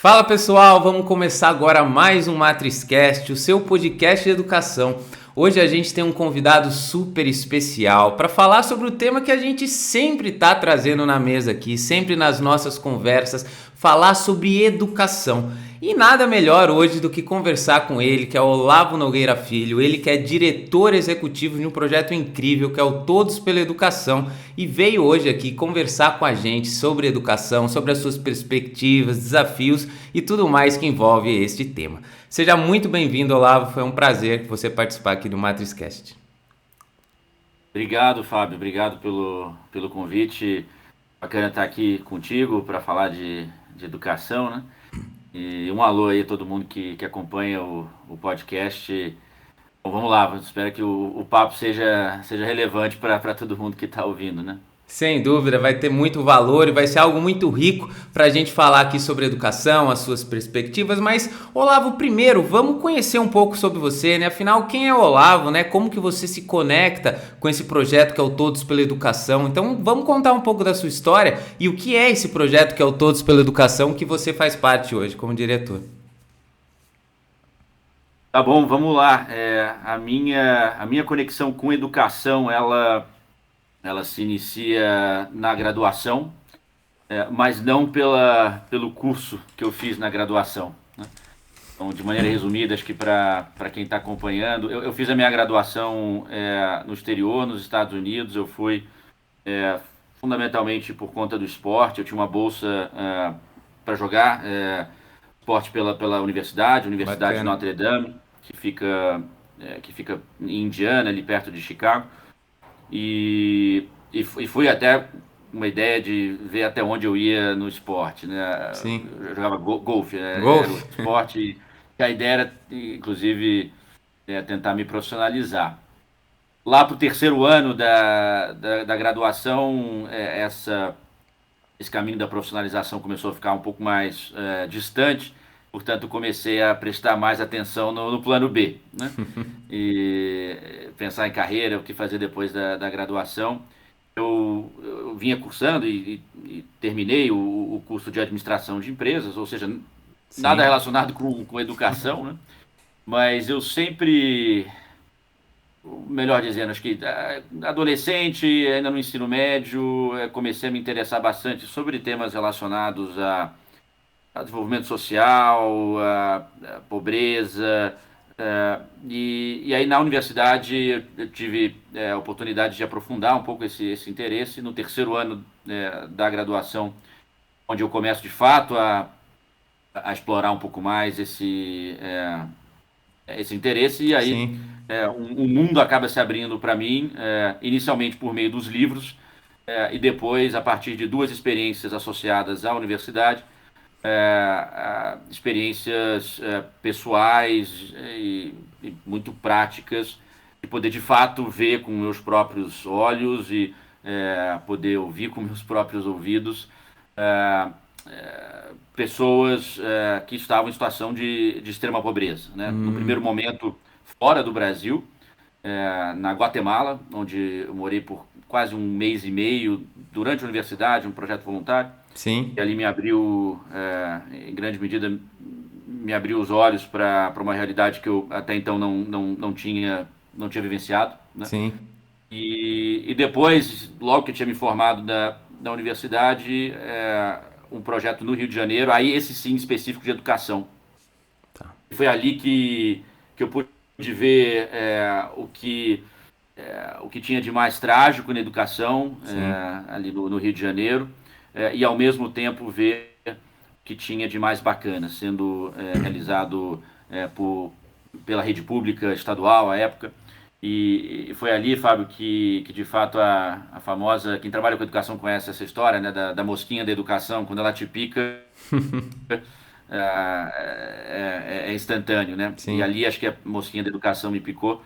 Fala pessoal, vamos começar agora mais um MatrizCast, o seu podcast de educação. Hoje a gente tem um convidado super especial para falar sobre o tema que a gente sempre está trazendo na mesa aqui, sempre nas nossas conversas, falar sobre educação. E nada melhor hoje do que conversar com ele, que é o Olavo Nogueira Filho, ele que é diretor executivo de um projeto incrível que é o Todos pela Educação e veio hoje aqui conversar com a gente sobre educação, sobre as suas perspectivas, desafios e tudo mais que envolve este tema. Seja muito bem-vindo, Olavo, foi um prazer você participar aqui do MatrizCast. Obrigado, Fábio. Obrigado pelo convite. Bacana estar aqui contigo para falar de educação, né? E um alô aí a todo mundo que acompanha o podcast. Bom, vamos lá, espero que o papo seja relevante para todo mundo que está ouvindo, né? Sem dúvida, vai ter muito valor e vai ser algo muito rico para a gente falar aqui sobre educação, as suas perspectivas. Mas, Olavo, primeiro, vamos conhecer um pouco sobre você, né? Afinal, quem é o Olavo, né? Como que você se conecta com esse projeto que é o Todos pela Educação? Então, vamos contar um pouco da sua história e o que é esse projeto que é o Todos pela Educação que você faz parte hoje como diretor. Tá bom, vamos lá. A minha conexão com educação, ela se inicia na graduação, mas não pelo curso que eu fiz na graduação, né? Então, de maneira resumida, acho que para quem está acompanhando, eu fiz a minha graduação no exterior, nos Estados Unidos. Eu fui fundamentalmente por conta do esporte. Eu tinha uma bolsa para jogar esporte pela Universidade de Bacana. Notre Dame, que fica em Indiana, ali perto de Chicago. E fui até uma ideia de ver até onde eu ia no esporte, né? Sim. Eu jogava golfe, era o Golfe. esporte, e a ideia era, inclusive, tentar me profissionalizar. Lá para o terceiro ano da graduação, esse caminho da profissionalização começou a ficar um pouco mais distante, portanto, comecei a prestar mais atenção no plano B, né? E pensar em carreira, o que fazer depois da graduação. Eu vinha cursando e terminei o curso de administração de empresas, ou seja, nada Sim. relacionado com educação, né? Mas eu sempre, melhor dizendo, acho que adolescente, ainda no ensino médio, comecei a me interessar bastante sobre temas relacionados a desenvolvimento social, a pobreza. E aí na universidade eu tive a oportunidade de aprofundar um pouco esse interesse. No terceiro ano da graduação, onde eu começo de fato a explorar um pouco mais esse interesse, e aí Sim. um mundo acaba se abrindo para mim, inicialmente por meio dos livros, e depois a partir de duas experiências associadas à universidade, experiências pessoais e muito práticas, de poder de fato ver com meus próprios olhos e poder ouvir com meus próprios ouvidos é, pessoas que estavam em situação de extrema pobreza, né? No primeiro momento, fora do Brasil, na Guatemala, onde eu morei por quase um mês e meio durante a universidade, um projeto voluntário. E Sim. ali me abriu, em grande medida, me abriu os olhos para uma realidade que eu até então não tinha vivenciado, né? Sim. E depois, logo que eu tinha me formado da universidade, um projeto no Rio de Janeiro, aí esse sim específico de educação. Tá. Foi ali que eu pude ver o que tinha de mais trágico na educação, Sim. ali no Rio de Janeiro, e ao mesmo tempo ver o que tinha de mais bacana sendo realizado pela rede pública estadual à época. E foi ali, Fábio, que de fato a famosa, quem trabalha com educação conhece essa história, né, da mosquinha da educação. Quando ela te pica, é instantâneo, né? E Sim. ali acho que a mosquinha da educação me picou,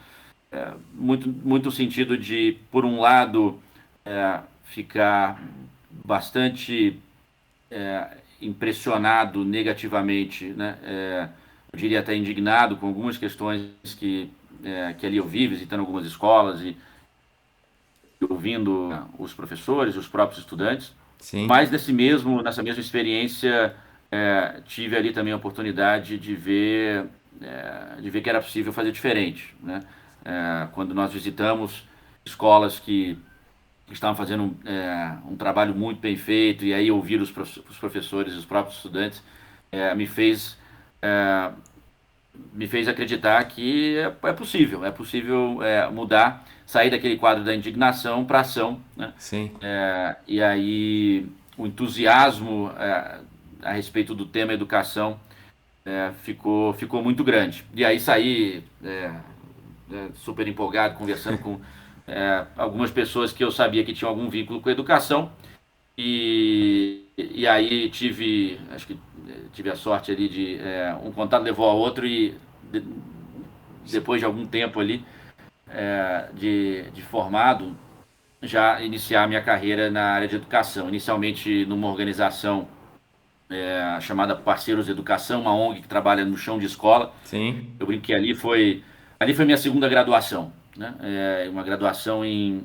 muito, muito no sentido de, por um lado, ficar bastante impressionado negativamente, né? Eu diria até indignado com algumas questões que ali eu vi, visitando algumas escolas e ouvindo os professores, os próprios estudantes, Sim. mas nessa mesma experiência tive ali também a oportunidade de ver que era possível fazer diferente, né? Quando nós visitamos escolas que estavam fazendo um trabalho muito bem feito, e aí ouvir os professores e os próprios estudantes é, me fez é, me fez acreditar que é possível mudar, sair daquele quadro da indignação para ação, né? Sim. E aí o entusiasmo a respeito do tema educação ficou muito grande. E aí saí super empolgado, conversando com algumas pessoas que eu sabia que tinham algum vínculo com a educação. E aí acho que tive a sorte ali de um contato levou ao outro e depois de algum tempo ali de formado, já iniciar a minha carreira na área de educação. Inicialmente numa organização chamada Parceiros de Educação, uma ONG que trabalha no chão de escola. Sim. Eu brinquei ali foi minha segunda graduação, né? Uma graduação em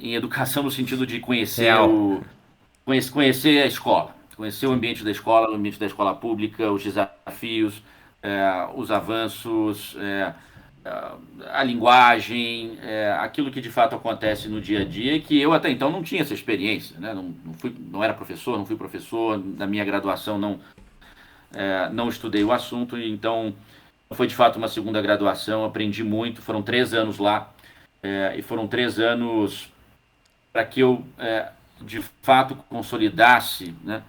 educação no sentido de Real. conhecer a escola, conhecer o ambiente da escola, o ambiente da escola pública, os desafios, os avanços, a linguagem, aquilo que de fato acontece no dia a dia, que eu até então não tinha essa experiência, né? Não era professor, não fui professor, na minha graduação não estudei o assunto, então foi de fato uma segunda graduação, aprendi muito, foram 3 anos lá, e foram 3 anos para que eu de fato consolidasse, né,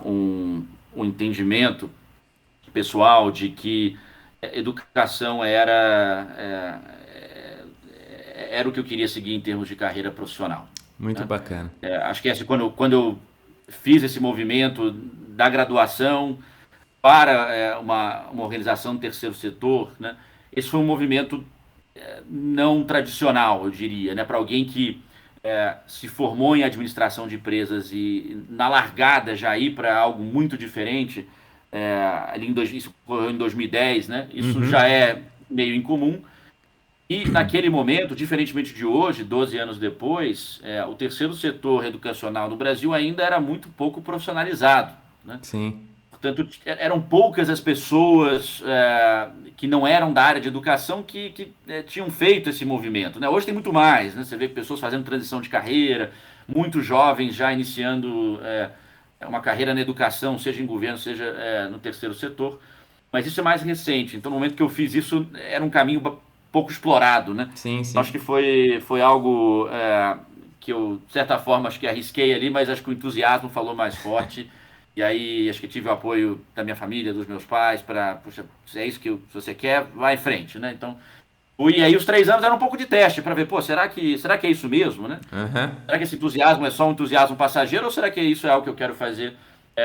um entendimento pessoal de que educação era o que eu queria seguir em termos de carreira profissional, Muito né? bacana. Acho que quando eu fiz esse movimento da graduação para uma organização do terceiro setor, né, esse foi um movimento não tradicional, eu diria, né, para alguém que se formou em administração de empresas e na largada já ir para algo muito diferente, isso ocorreu em 2010, né? Isso já Uhum. é meio incomum. E naquele momento, diferentemente de hoje, 12 anos depois, o terceiro setor educacional no Brasil ainda era muito pouco profissionalizado, né? Sim. Portanto, eram poucas as pessoas que não eram da área de educação que tinham feito esse movimento, né? Hoje tem muito mais, né? Você vê pessoas fazendo transição de carreira, muitos jovens já iniciando uma carreira na educação, seja em governo, seja no terceiro setor. Mas isso é mais recente. Então, no momento que eu fiz isso, era um caminho pouco explorado, né? Sim, Então, acho sim. que foi algo que eu, de certa forma, acho que arrisquei ali, mas acho que o entusiasmo falou mais forte. E aí, acho que tive o apoio da minha família, dos meus pais, para, puxa, se é isso que se você quer, vai em frente, né? Então, e aí os 3 anos eram um pouco de teste para ver, pô, será que é isso mesmo, né? Aham. Será que esse entusiasmo é só um entusiasmo passageiro ou será que isso é algo que eu quero fazer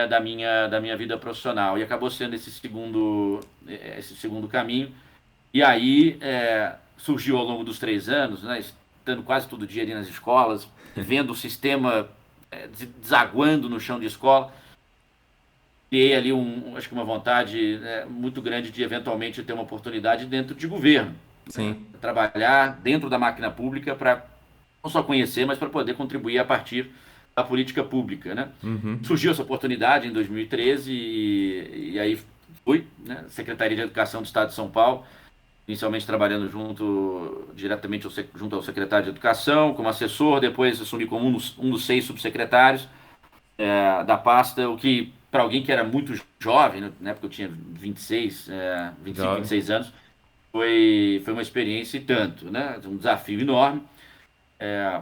da minha vida profissional? E acabou sendo esse segundo caminho. E aí surgiu ao longo dos 3 anos, né, estando quase todo dia ali nas escolas, vendo o sistema desaguando no chão de escola, criei ali acho que uma vontade muito grande de eventualmente ter uma oportunidade dentro de governo, né? Sim. Trabalhar dentro da máquina pública para não só conhecer, mas para poder contribuir a partir da política pública, né? Uhum. Surgiu essa oportunidade em 2013 e aí fui, né, Secretaria de Educação do Estado de São Paulo, inicialmente trabalhando diretamente junto ao secretário de Educação, como assessor, depois assumi como um dos 6 subsecretários da pasta, o que, para alguém que era muito jovem, né, na época eu tinha 26, 25, Jovem. 26 anos, foi uma experiência e tanto, né? Um desafio enorme,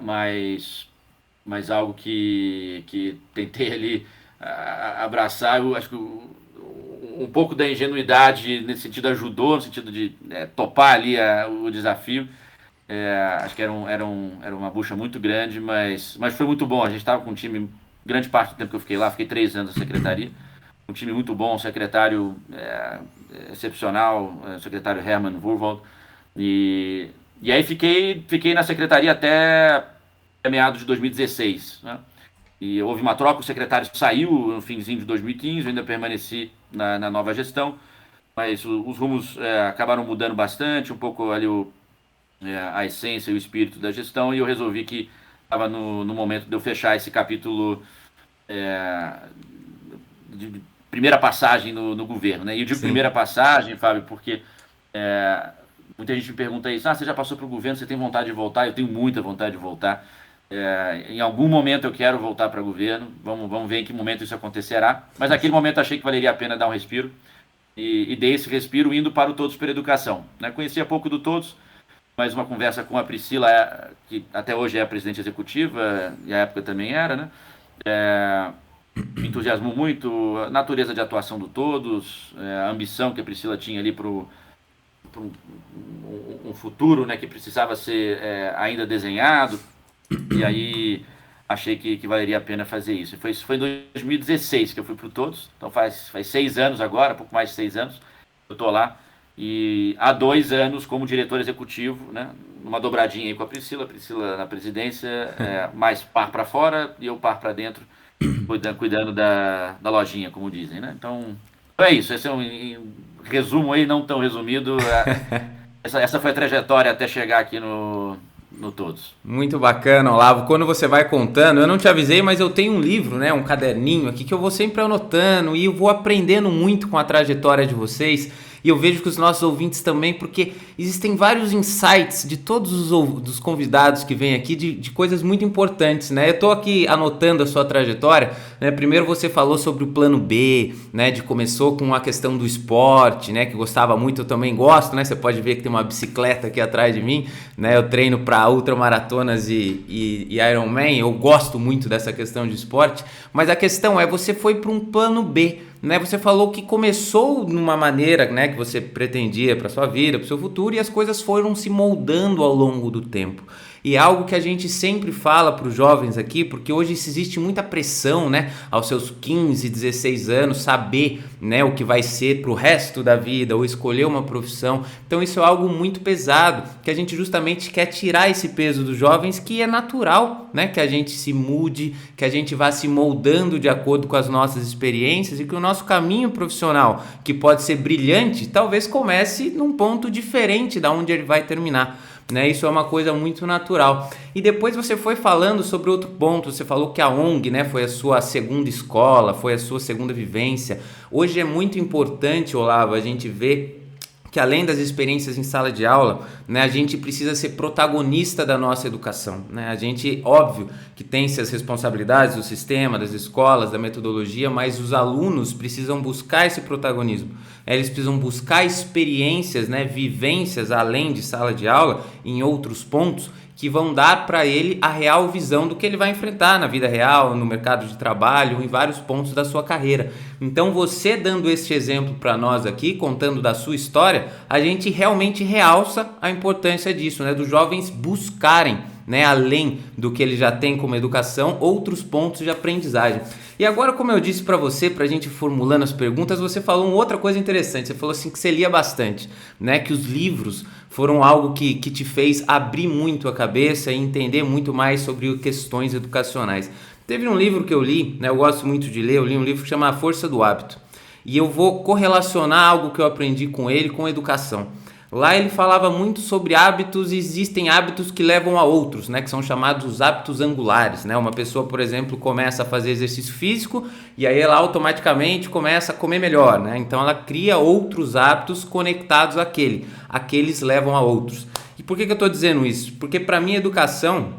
mas algo que tentei ali abraçar. Eu acho que um pouco da ingenuidade nesse sentido ajudou, no sentido de topar ali o desafio. Acho que era uma bucha muito grande, mas foi muito bom. A gente estava com um time, grande parte do tempo que eu fiquei lá, fiquei 3 anos na secretaria, um time muito bom, um secretário excepcional, o secretário Hermann Wurwald, e aí fiquei na secretaria até meados de 2016, né? E houve uma troca, o secretário saiu no finzinho de 2015, eu ainda permaneci na nova gestão, mas os rumos acabaram mudando bastante, um pouco ali a essência e o espírito da gestão, e eu resolvi que estava no momento de eu fechar esse capítulo é, de primeira passagem no governo, né? E eu digo primeira passagem, Fábio, porque muita gente me pergunta isso, você já passou para o governo, você tem vontade de voltar? Eu tenho muita vontade de voltar. Em algum momento eu quero voltar para o governo, vamos ver em que momento isso acontecerá, mas naquele momento achei que valeria a pena dar um respiro, e dei esse respiro indo para o Todos pela Educação, né? Conhecia pouco do Todos, mas uma conversa com a Priscila, que até hoje é a presidente executiva, e à época também era, né? Me entusiasmou muito a natureza de atuação do Todos, a ambição que a Priscila tinha ali para um futuro, né, que precisava ser ainda desenhado, e aí achei que valeria a pena fazer isso. Isso foi em 2016 que eu fui para o Todos, então faz 6 anos agora, pouco mais de 6 anos, eu estou lá, e há 2 anos como diretor executivo, né, numa dobradinha aí com a Priscila na presidência, mais par para fora e eu par para dentro, cuidando da lojinha, como dizem, né? Então é isso, esse é um resumo aí, não tão resumido. Essa foi a trajetória até chegar aqui no Todos. Muito bacana, Olavo. Quando você vai contando, eu não te avisei, mas eu tenho um livro, né, um caderninho aqui que eu vou sempre anotando e eu vou aprendendo muito com a trajetória de vocês. E eu vejo que os nossos ouvintes também, porque existem vários insights de todos os convidados que vêm aqui de coisas muito importantes, né? Eu estou aqui anotando a sua trajetória, né? Primeiro você falou sobre o plano B, né? Começou com a questão do esporte, né? Que gostava muito, eu também gosto, né? Você pode ver que tem uma bicicleta aqui atrás de mim, né? Eu treino para ultramaratonas e Ironman, eu gosto muito dessa questão de esporte, mas a questão é, você foi para um plano B, né? Você falou que começou numa maneira, né, que você pretendia para sua vida, para o seu futuro, e as coisas foram se moldando ao longo do tempo. E é algo que a gente sempre fala para os jovens aqui, porque hoje existe muita pressão, né, aos seus 15, 16 anos, saber, né, o que vai ser para o resto da vida, ou escolher uma profissão. Então isso é algo muito pesado, que a gente justamente quer tirar esse peso dos jovens, que é natural, né, que a gente se mude, que a gente vá se moldando de acordo com as nossas experiências, e que o nosso caminho profissional, que pode ser brilhante, talvez comece num ponto diferente da onde ele vai terminar. Né, isso é uma coisa muito natural. E depois você foi falando sobre outro ponto, você falou que a ONG, né, foi a sua segunda escola, foi a sua segunda vivência. Hoje é muito importante, Olavo, a gente ver que além das experiências em sala de aula, né, a gente precisa ser protagonista da nossa educação, né? A gente, óbvio, que tem as responsabilidades do sistema, das escolas, da metodologia, mas os alunos precisam buscar esse protagonismo. Eles precisam buscar experiências, né, vivências além de sala de aula, em outros pontos, que vão dar para ele a real visão do que ele vai enfrentar na vida real, no mercado de trabalho, em vários pontos da sua carreira. Então você dando este exemplo para nós aqui, contando da sua história, a gente realmente realça a importância disso, né, dos jovens buscarem, né, além do que ele já tem como educação, outros pontos de aprendizagem. E agora, como eu disse para você, para a gente ir formulando as perguntas, você falou uma outra coisa interessante. Você falou assim que você lia bastante, né, que os livros foram algo que te fez abrir muito a cabeça e entender muito mais sobre questões educacionais. Teve um livro que eu li, né, eu gosto muito de ler, eu li um livro que chama A Força do Hábito. E eu vou correlacionar algo que eu aprendi com ele com educação. Lá ele falava muito sobre hábitos, e existem hábitos que levam a outros, né, que são chamados os hábitos angulares, né? Uma pessoa, por exemplo, começa a fazer exercício físico e aí ela automaticamente começa a comer melhor, né? Então ela cria outros hábitos conectados àquele. Aqueles levam a outros. E por que eu estou dizendo isso? Porque para mim a educação,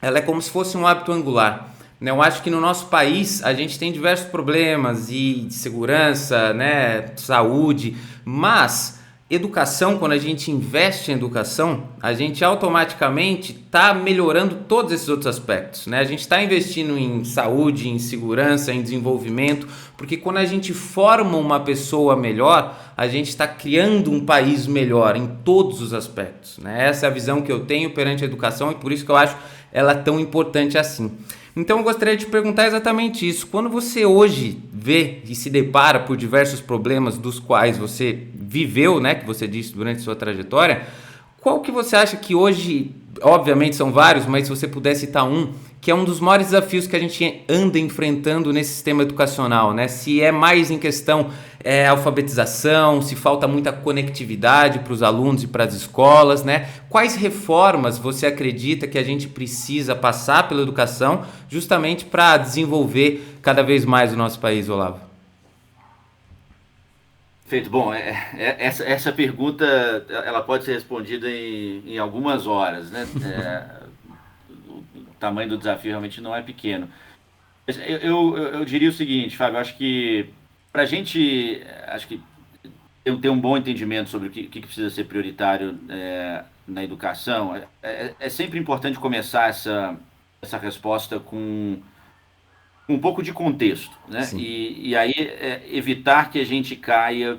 ela é como se fosse um hábito angular. Eu acho que no nosso país a gente tem diversos problemas de segurança, né, saúde, mas educação, quando a gente investe em educação, a gente automaticamente está melhorando todos esses outros aspectos, né? A gente está investindo em saúde, em segurança, em desenvolvimento, porque quando a gente forma uma pessoa melhor, a gente está criando um país melhor em todos os aspectos, né? Essa é a visão que eu tenho perante a educação e por isso que eu acho ela tão importante assim. Então eu gostaria de te perguntar exatamente isso. Quando você hoje vê e se depara por diversos problemas dos quais você viveu, né, que você disse durante sua trajetória, qual que você acha que hoje, obviamente são vários, mas se você pudesse citar um, que é um dos maiores desafios que a gente anda enfrentando nesse sistema educacional, né? Se é mais em questão alfabetização, se falta muita conectividade para os alunos e para as escolas, né? Quais reformas você acredita que a gente precisa passar pela educação justamente para desenvolver cada vez mais o nosso país, Olavo? Feito. Bom, essa pergunta ela pode ser respondida em algumas horas, né? O tamanho do desafio realmente não é pequeno. Mas eu diria o seguinte, Fábio, eu acho que para a gente, acho que ter um bom entendimento sobre o que precisa ser prioritário na educação, é sempre importante começar essa resposta com um pouco de contexto, né? Sim, E aí evitar que a gente caia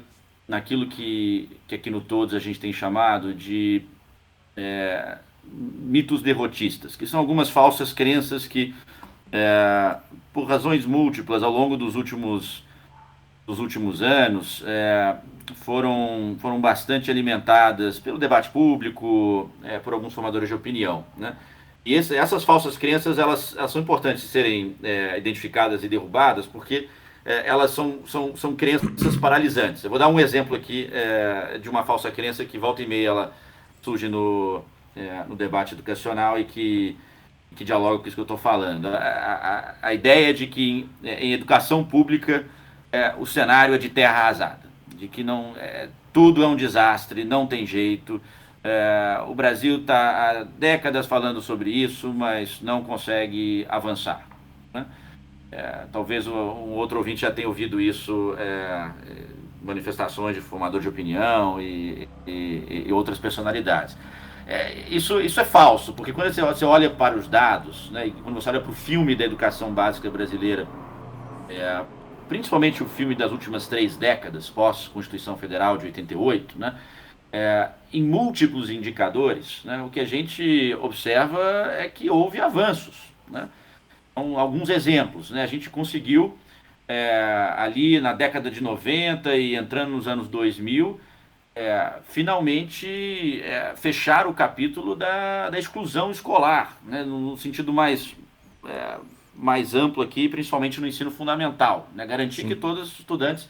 naquilo que aqui no Todos a gente tem chamado de mitos derrotistas, que são algumas falsas crenças que, por razões múltiplas, ao longo dos últimos anos, foram bastante alimentadas pelo debate público, por alguns formadores de opinião, né? E essas falsas crenças, elas são importantes de serem identificadas e derrubadas, porque elas são crenças paralisantes. Eu vou dar um exemplo aqui de uma falsa crença que volta e meia ela surge no debate educacional e que dialoga com isso que eu estou falando. A ideia de que em educação pública o cenário é de terra arrasada, de que não tudo é um desastre, não tem jeito. O Brasil está há décadas falando sobre isso, mas não consegue avançar, né? Talvez um outro ouvinte já tenha ouvido isso, manifestações de formador de opinião e outras personalidades. Isso é falso, porque quando você olha para os dados, né, e quando você olha para o filme da educação básica brasileira, principalmente o filme das últimas 3 décadas, pós-Constituição Federal de 88, né, em múltiplos indicadores, né, o que a gente observa é que houve avanços, né? Então, alguns exemplos, né? A gente conseguiu, ali na década de 90 e entrando nos anos 2000, finalmente fechar o capítulo da exclusão escolar, né? No sentido mais amplo aqui, principalmente no ensino fundamental, né? Garantir que sim. todos os estudantes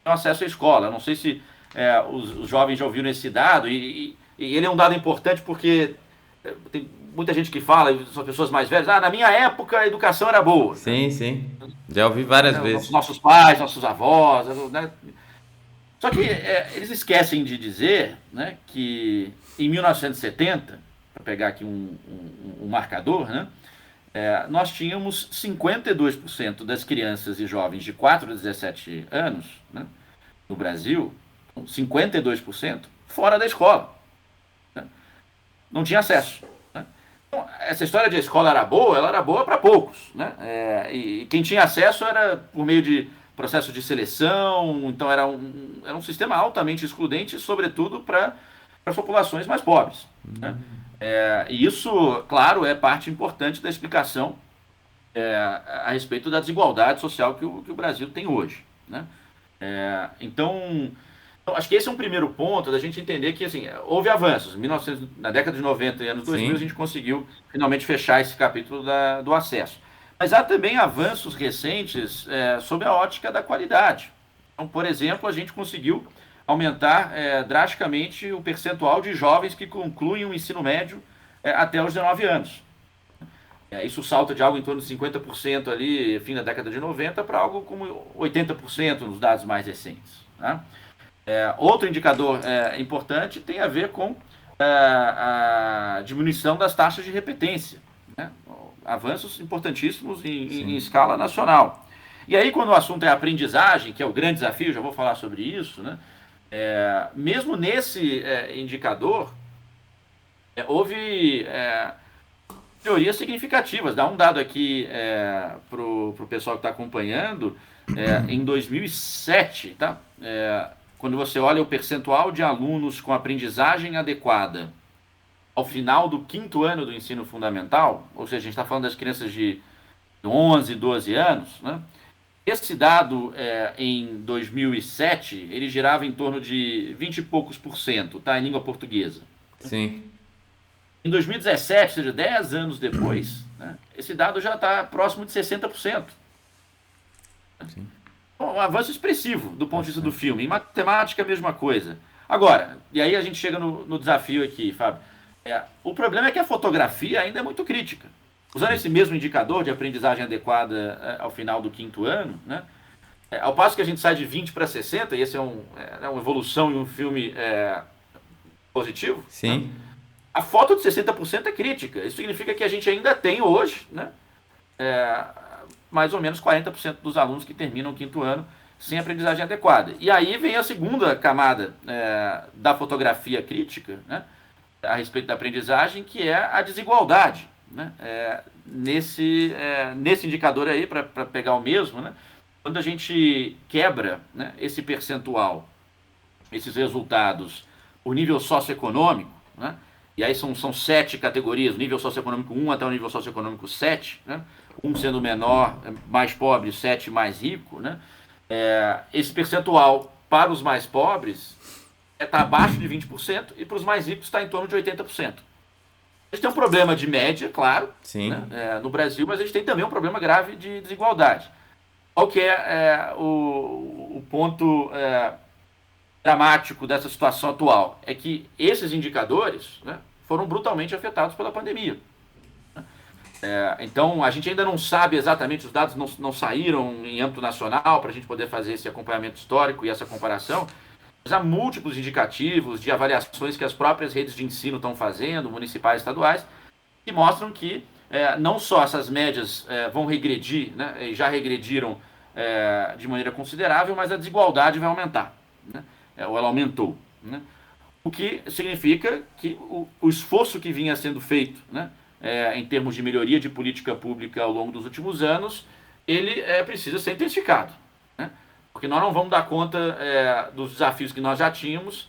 tenham acesso à escola. Não sei se os jovens já ouviram esse dado, e ele é um dado importante porque tem muita gente que fala, são pessoas mais velhas, na minha época a educação era boa, Sim, sim. Já ouvi várias os vezes. nossos pais, nossos avós, né? Só que eles esquecem de dizer, né, que em 1970, para pegar aqui um marcador, né, nós tínhamos 52% das crianças e jovens de 4 a 17 anos, né, no Brasil, 52% fora da escola, né? Não tinha acesso, né? Então, essa história de a escola era boa, ela era boa para poucos, né? E quem tinha acesso era por meio de processo de seleção, então era um sistema altamente excludente, sobretudo para as populações mais pobres, né? E isso, claro, é parte importante da explicação a respeito da desigualdade social que o Brasil tem hoje, né? Então, acho que esse é um primeiro ponto da gente entender que assim, houve avanços. Na década de 90 e anos 2000, a Sim, gente conseguiu finalmente fechar esse capítulo do acesso. Mas há também avanços recentes sob a ótica da qualidade. Então, por exemplo, a gente conseguiu aumentar drasticamente o percentual de jovens que concluem o ensino médio até os 19 anos. Isso salta de algo em torno de 50% ali, fim da década de 90, para algo como 80% nos dados mais recentes, né? Outro indicador importante tem a ver com a diminuição das taxas de repetência, né? Avanços importantíssimos em sim. escala nacional. E aí, quando o assunto é aprendizagem, que é o grande desafio, já vou falar sobre isso, né? Mesmo nesse indicador, houve teorias significativas. Dá um dado aqui para o pessoal que está acompanhando. Em 2007, tá? Quando você olha o percentual de alunos com aprendizagem adequada ao final do 5º ano do ensino fundamental, ou seja, a gente está falando das crianças de 11, 12 anos, né? Esse dado, em 2007, ele girava em torno de 20 e poucos por cento, tá? Em língua portuguesa. Sim. Em 2017, ou seja, 10 anos depois, né, esse dado já está próximo de 60%. Sim. Um avanço expressivo do ponto de vista do Bastante. filme. Em matemática, a mesma coisa. Agora, e aí a gente chega no desafio aqui, Fábio. O problema é que a fotografia ainda é muito crítica. Usando esse mesmo indicador de aprendizagem adequada ao final do 5º ano, né, Ao passo que a gente sai de 20 para 60, e esse é uma evolução e um filme positivo, Sim. Né? A foto de 60% é crítica. Isso significa que a gente ainda tem hoje, né, mais ou menos 40% dos alunos que terminam o quinto ano sem aprendizagem adequada. E aí vem a segunda camada da fotografia crítica, né, a respeito da aprendizagem, que é a desigualdade. Né? Nesse indicador aí, para pegar o mesmo, né, quando a gente quebra, né, esse percentual, esses resultados, o nível socioeconômico, né, e aí são 7 categorias, nível socioeconômico 1 até o nível socioeconômico 7, né, 1 sendo menor, mais pobre, 7 mais rico, né, esse percentual para os mais pobres está abaixo de 20% e para os mais ricos está em torno de 80%. A gente tem um problema de média, claro, né, no Brasil, mas a gente tem também um problema grave de desigualdade. Qual que é o ponto dramático dessa situação atual? É que esses indicadores, né, foram brutalmente afetados pela pandemia. Então, a gente ainda não sabe exatamente, os dados não saíram em âmbito nacional para a gente poder fazer esse acompanhamento histórico e essa comparação, mas há múltiplos indicativos de avaliações que as próprias redes de ensino estão fazendo, municipais e estaduais, que mostram que não só essas médias vão regredir, né, e já regrediram de maneira considerável, mas a desigualdade vai aumentar, né, ou ela aumentou. Né, o que significa que o esforço que vinha sendo feito, né, em termos de melhoria de política pública ao longo dos últimos anos, ele precisa ser intensificado. Né, porque nós não vamos dar conta dos desafios que nós já tínhamos,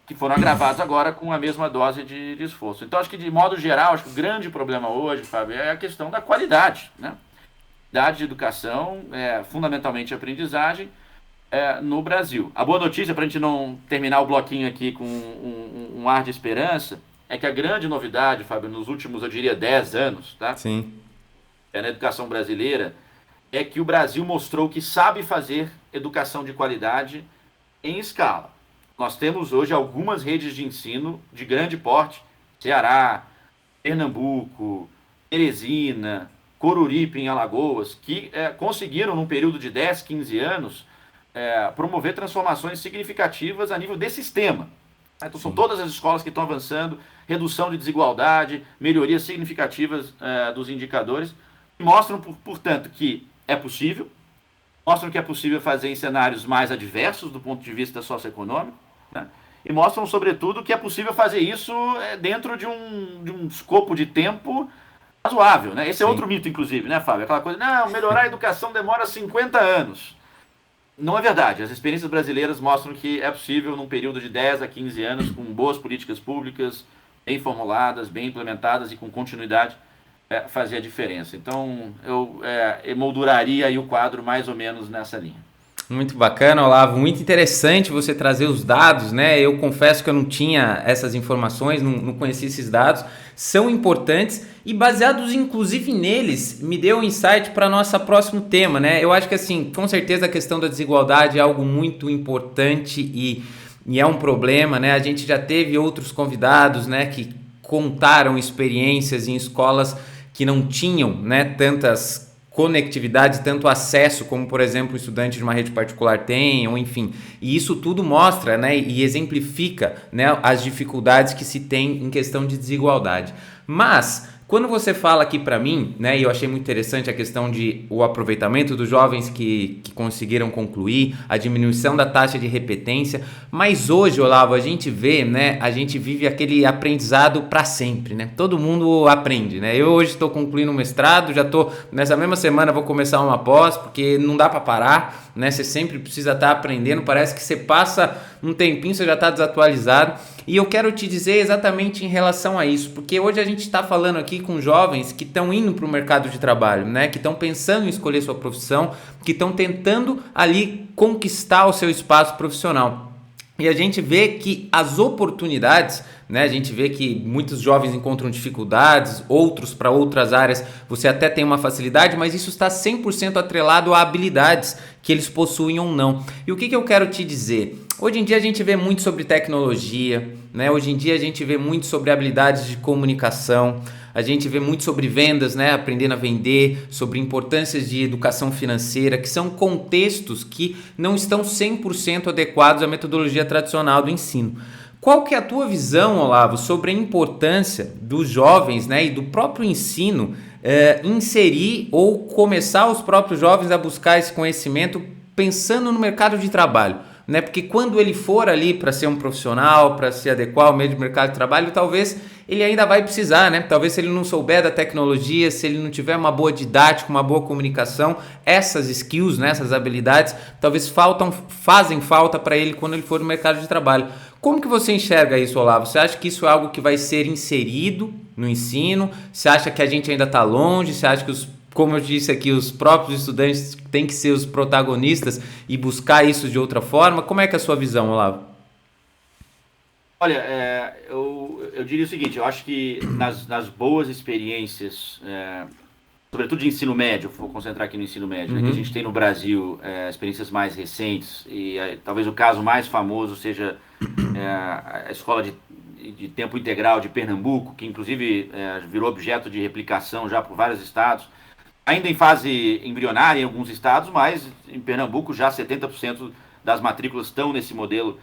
que foram agravados agora com a mesma dose de esforço. Então, acho que, de modo geral, acho que o grande problema hoje, Fábio, é a questão da qualidade. Né? Qualidade de educação, fundamentalmente aprendizagem, no Brasil. A boa notícia, para a gente não terminar o bloquinho aqui com um ar de esperança, é que a grande novidade, Fábio, nos últimos, eu diria, 10 anos, tá? Sim. Na educação brasileira, é que o Brasil mostrou que sabe fazer educação de qualidade em escala. Nós temos hoje algumas redes de ensino de grande porte, Ceará, Pernambuco, Teresina, Coruripe em Alagoas, que conseguiram, num período de 10, 15 anos, promover transformações significativas a nível de sistema. Então são todas as escolas que estão avançando, redução de desigualdade, melhorias significativas dos indicadores, que mostram, portanto, que é possível, mostram que é possível fazer em cenários mais adversos do ponto de vista socioeconômico, né? E mostram, sobretudo, que é possível fazer isso dentro de um escopo de tempo razoável. Né? Esse é outro mito, inclusive, né, Fábio? Aquela coisa, não, melhorar a educação demora 50 anos. Não é verdade. As experiências brasileiras mostram que é possível, num período de 10 a 15 anos, com boas políticas públicas, bem formuladas, bem implementadas e com continuidade, fazer a diferença. Então, eu emolduraria aí o quadro mais ou menos nessa linha. Muito bacana, Olavo. Muito interessante você trazer os dados, né? Eu confesso que eu não tinha essas informações, não conhecia esses dados. São importantes e baseados inclusive neles, me deu um insight para nosso próximo tema, né? Eu acho que assim, com certeza a questão da desigualdade é algo muito importante e é um problema, né? A gente já teve outros convidados, né, que contaram experiências em escolas que não tinham, né, tantas conectividade, tanto acesso como, por exemplo, o estudante de uma rede particular tem, ou enfim. E isso tudo mostra, né, e exemplifica, né, as dificuldades que se tem em questão de desigualdade. Mas, quando você fala aqui para mim, né, e eu achei muito interessante a questão de o aproveitamento dos jovens que conseguiram concluir, a diminuição da taxa de repetência, mas hoje, Olavo, a gente vê, né, a gente vive aquele aprendizado para sempre, né? Todo mundo aprende, né? Eu hoje estou concluindo um mestrado, já estou, nessa mesma semana vou começar uma pós, porque não dá para parar, né? Você sempre precisa estar aprendendo, parece que você passa um tempinho, você já está desatualizado. E eu quero te dizer exatamente em relação a isso, porque hoje a gente está falando aqui com jovens que estão indo para o mercado de trabalho, né? Que estão pensando em escolher sua profissão, que estão tentando ali conquistar o seu espaço profissional. E a gente vê que as oportunidades, né? A gente vê que muitos jovens encontram dificuldades, outros para outras áreas você até tem uma facilidade, mas isso está 100% atrelado a habilidades que eles possuem ou não. E o que eu quero te dizer? Hoje em dia a gente vê muito sobre tecnologia, né? Hoje em dia a gente vê muito sobre habilidades de comunicação. a gente vê muito sobre vendas, né? Aprendendo a vender, sobre importâncias de educação financeira, que são contextos que não estão 100% adequados à metodologia tradicional do ensino. Qual que é a tua visão, Olavo, sobre a importância dos jovens, né, e do próprio ensino inserir ou começar os próprios jovens a buscar esse conhecimento pensando no mercado de trabalho? Né? Porque quando ele for ali para ser um profissional, para se adequar ao meio do mercado de trabalho, talvez ele ainda vai precisar, né? Talvez se ele não souber da tecnologia, se ele não tiver uma boa didática, uma boa comunicação, essas skills, né, essas habilidades, talvez fazem falta para ele quando ele for no mercado de trabalho. Como que você enxerga isso, Olavo? Você acha que isso é algo que vai ser inserido no ensino? Você acha que a gente ainda está longe? Você acha que como eu disse aqui, os próprios estudantes têm que ser os protagonistas e buscar isso de outra forma? Como é que é a sua visão, Olavo? Olha, eu diria o seguinte, eu acho que nas boas experiências, sobretudo de ensino médio, vou concentrar aqui no ensino médio, né, que a gente tem no Brasil experiências mais recentes, e talvez o caso mais famoso seja a escola de tempo integral de Pernambuco, que inclusive virou objeto de replicação já por vários estados, ainda em fase embrionária em alguns estados, mas em Pernambuco já 70% das matrículas estão nesse modelo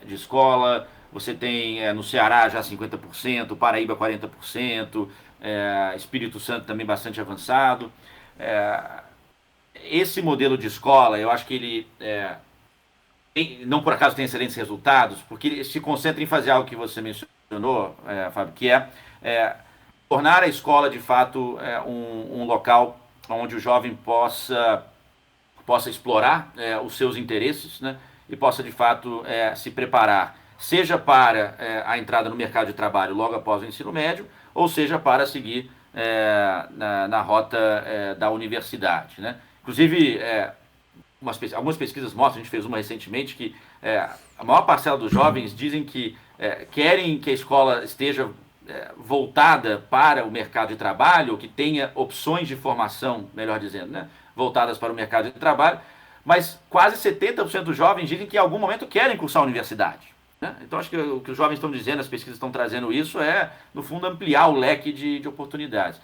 de escola. Você tem no Ceará já 50%, Paraíba 40%, Espírito Santo também bastante avançado. Esse modelo de escola, eu acho que ele não por acaso tem excelentes resultados, porque ele se concentra em fazer algo que você mencionou, Fábio, que tornar a escola de fato um local onde o jovem possa explorar os seus interesses, né, e possa de fato se preparar, seja para a entrada no mercado de trabalho logo após o ensino médio, ou seja para seguir na rota da universidade, né? Inclusive, algumas pesquisas mostram, a gente fez uma recentemente, que a maior parcela dos jovens dizem que querem que a escola esteja voltada para o mercado de trabalho, ou que tenha opções de formação, melhor dizendo, né, voltadas para o mercado de trabalho, mas quase 70% dos jovens dizem que em algum momento querem cursar a universidade, né? Então acho que o que os jovens estão dizendo, as pesquisas estão trazendo isso, no fundo, ampliar o leque de oportunidades.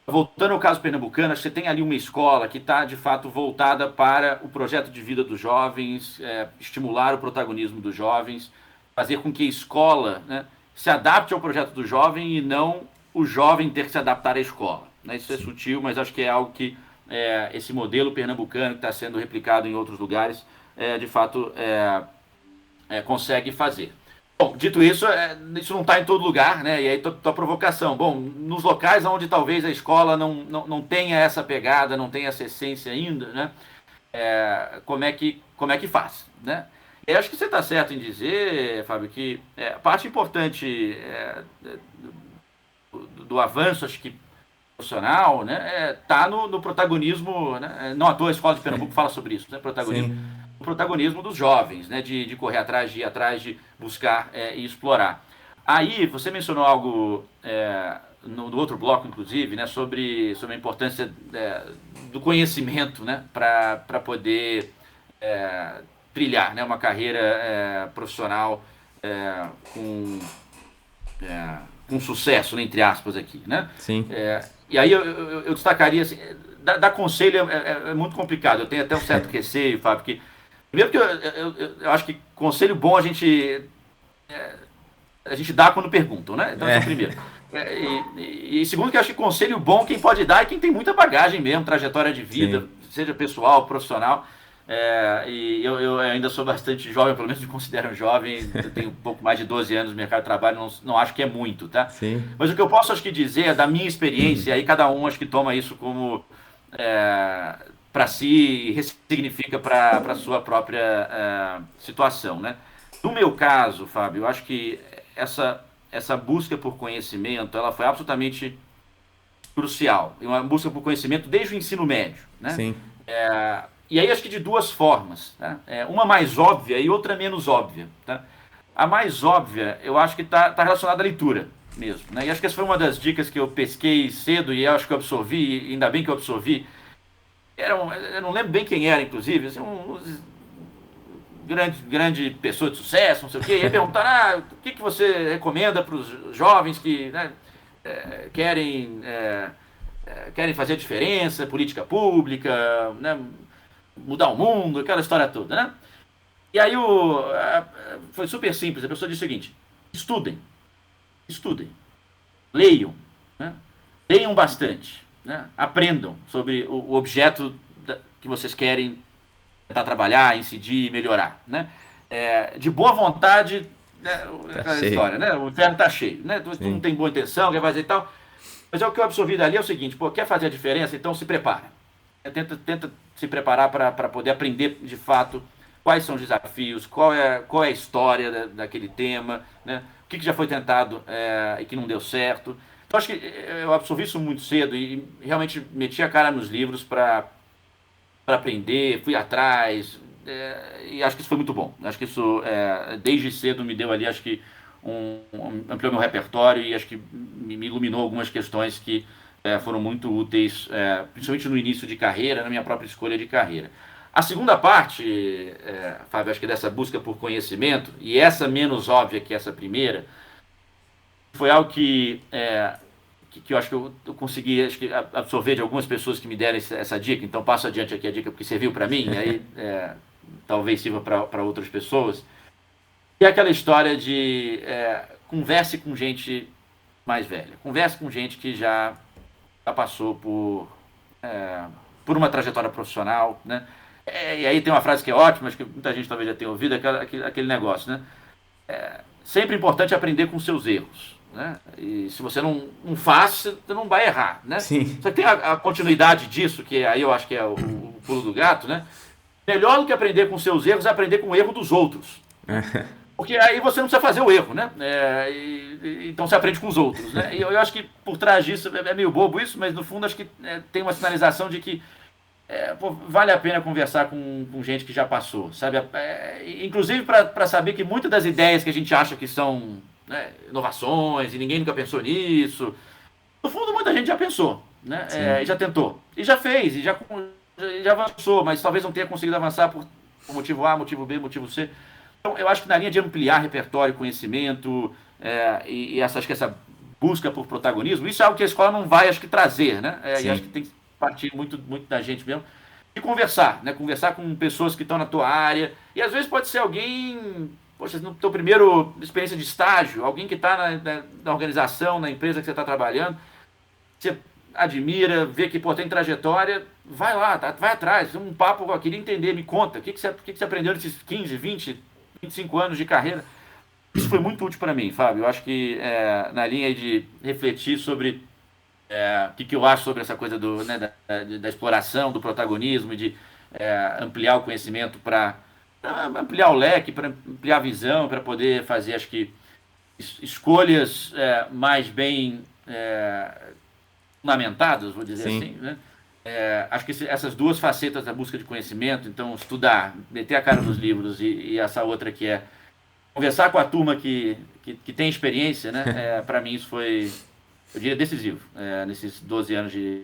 Voltando ao caso pernambucano, acho que você tem ali uma escola que está, de fato, voltada para o projeto de vida dos jovens, estimular o protagonismo dos jovens, fazer com que a escola, né, se adapte ao projeto do jovem e não o jovem ter que se adaptar à escola, né? Isso é sutil, mas acho que é algo que esse modelo pernambucano que está sendo replicado em outros lugares, de fato, consegue fazer. Bom, dito isso, isso não está em todo lugar, né? E aí tua provocação. Bom, nos locais onde talvez a escola não tenha essa pegada, não tenha essa essência ainda, né? Como é que faz, né? Eu acho que você está certo em dizer, Fábio, que a parte importante do avanço, acho que profissional, né, tá no protagonismo, né? Não à toa a Escola de Pernambuco fala sobre isso, né? O protagonismo dos jovens, né? De correr atrás, de ir atrás, de buscar e explorar. Aí você mencionou algo no outro bloco, inclusive, né? Sobre a importância do conhecimento, né? Para poder trilhar, né, uma carreira profissional com sucesso, né, entre aspas aqui, né? Sim. E aí eu destacaria, assim, dar conselho é muito complicado, eu tenho até um certo receio, Fábio, que primeiro que eu acho que conselho bom a gente dá quando perguntam, né? Então, isso é o primeiro. E segundo que eu acho que conselho bom quem pode dar é quem tem muita bagagem mesmo, trajetória de vida, sim, seja pessoal, profissional. E eu ainda sou bastante jovem, pelo menos me considero jovem, eu tenho um pouco mais de 12 anos no mercado de trabalho, não acho que é muito, tá? Sim. Mas o que eu posso, acho que dizer é da minha experiência, e aí cada um acho que toma isso como para si e ressignifica para a sua própria situação, né? No meu caso, Fábio, eu acho que essa busca por conhecimento, ela foi absolutamente crucial, uma busca por conhecimento desde o ensino médio, né? Sim. E aí acho que de duas formas, tá? Uma mais óbvia e outra menos óbvia, tá? A mais óbvia, eu acho que tá relacionada à leitura mesmo, né? E acho que essa foi uma das dicas que eu pesquei cedo e acho que eu absorvi, e ainda bem que eu absorvi. Eu não lembro bem quem era, inclusive, assim, grande pessoa de sucesso, não sei o quê, e aí perguntaram, o que você recomenda para os jovens que, né, querem fazer diferença, política pública, né? Mudar o mundo, aquela história toda, né? E aí foi super simples, a pessoa disse o seguinte: estudem, leiam, né? Leiam bastante, né? Aprendam sobre o objeto que vocês querem tentar trabalhar, incidir, melhorar, né? De boa vontade, né? Aquela história, né? O inferno está cheio, né? Tu não tem boa intenção, quer fazer e tal. Mas o que eu absorvi dali é o seguinte: pô, quer fazer a diferença? Então se prepara. Tenta se preparar para poder aprender de fato quais são os desafios, qual é a história daquele tema, né? O que já foi tentado e que não deu certo. Então acho que eu absorvi isso muito cedo e realmente meti a cara nos livros para aprender, fui atrás, e acho que isso foi muito bom. Acho que isso desde cedo me deu ali, acho que ampliou meu repertório e acho que me iluminou algumas questões que foram muito úteis, principalmente no início de carreira, na minha própria escolha de carreira. A segunda parte, Fábio, acho que dessa busca por conhecimento, e essa menos óbvia que essa primeira, foi algo que eu acho que eu consegui absorver de algumas pessoas que me deram essa dica. Então passo adiante aqui a dica porque serviu para mim, e aí talvez sirva para outras pessoas. E é aquela história de converse com gente mais velha, converse com gente que já passou por uma trajetória profissional, né? E aí tem uma frase que é ótima, acho que muita gente talvez já tenha ouvido, aquele negócio, né? Sempre importante aprender com seus erros, né? E se você não faz, você não vai errar, né? Sim. Só que tem a continuidade disso, que aí eu acho que é o pulo do gato, né? Melhor do que aprender com seus erros é aprender com o erro dos outros. Porque aí você não precisa fazer o erro, né? Então você aprende com os outros, né? E eu acho que por trás disso, é meio bobo isso, mas no fundo acho que tem uma sinalização de que vale a pena conversar com gente que já passou, sabe? Inclusive para saber que muitas das ideias que a gente acha que são, né, inovações e ninguém nunca pensou nisso, no fundo muita gente já pensou, né? E já tentou, e já fez, e já avançou, mas talvez não tenha conseguido avançar por motivo A, motivo B, motivo C. Então eu acho que na linha de ampliar repertório, conhecimento e acho que essa busca por protagonismo, isso é algo que a escola não vai, acho que, trazer, né? E acho que tem que partir muito da gente mesmo, e conversar, né? Conversar com pessoas que estão na tua área, e às vezes pode ser alguém, poxa, no teu primeiro experiência de estágio, alguém que está na organização, na empresa que você está trabalhando, você admira, vê que tem trajetória, vai lá, vai atrás, um papo, eu queria entender, me conta, o que você aprendeu nesses 15, 20, 25 anos de carreira. Isso foi muito útil para mim, Fábio. Eu acho que na linha de refletir sobre o que eu acho sobre essa coisa da exploração, do protagonismo, de ampliar o conhecimento para ampliar o leque, para ampliar a visão, para poder fazer, acho que, escolhas mais bem fundamentadas, vou dizer assim, né? Acho que essas duas facetas da busca de conhecimento, então estudar, meter a cara nos livros e essa outra que é conversar com a turma que tem experiência, né? Para mim isso foi, eu diria, decisivo nesses 12 anos de...